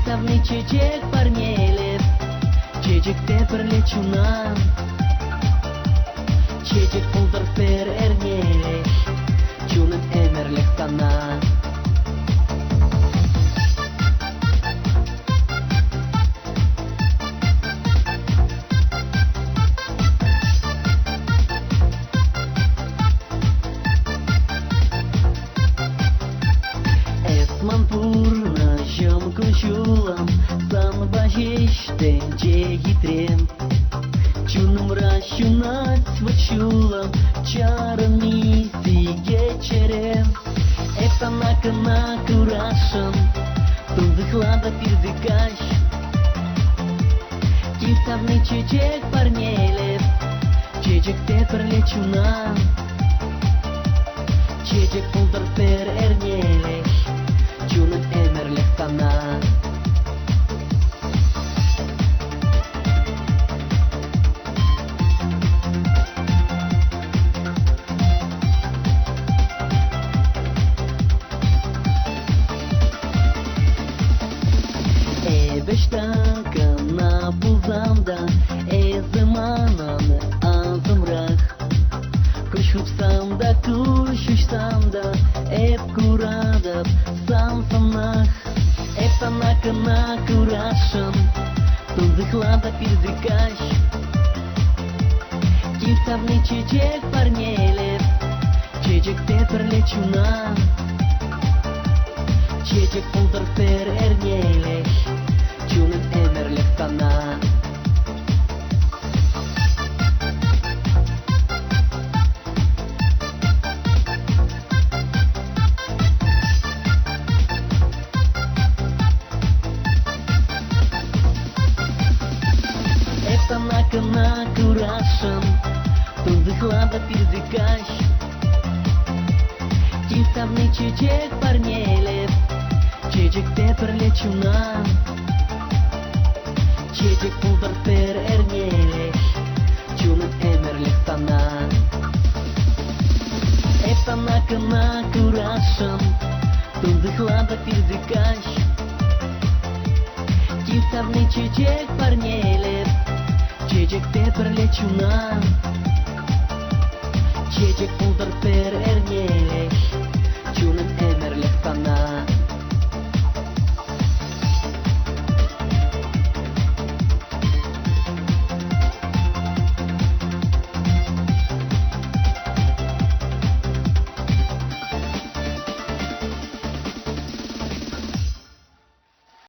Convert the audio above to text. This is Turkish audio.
Savni çiçek parnelip çiçekte perleçuna çiçek puldur per ernelek çunun emerlek sana. Esman purna jam konşulam san bajişten cegitrem çunum raşunat vaçulam çaranisi geçerem Efsana kına kuraşam Тунзыхлада пирдыкаш Кисавный чечек парнелев Чечекте перлечуна Чечек пулдар пер эрнелек Чунын эмерлек сана. Beştakana bulzamda zamanını azımrak Koşupsam da koşuşsam da hep kuradım sansanak Hep sana kına kuraşım Тунзыхлада пирдыкаш Кисавный чечек парнелев Чечекте перлечуна Чечек пулдар пер эрнелек Çunun emerlek sana. Hep sana kına kuraşım Тунзыхлада пирдыкаш Кисавный чечек парнелев Чечекте перлечуна Çiçek pulдар per ernelek Çunun emerlek sana. Hep sana kına kuraşım Тунзыхлада пирдыкаш Кисавный чечек парнелев Чечекте перлечуна Çiçek pulдар per ernelek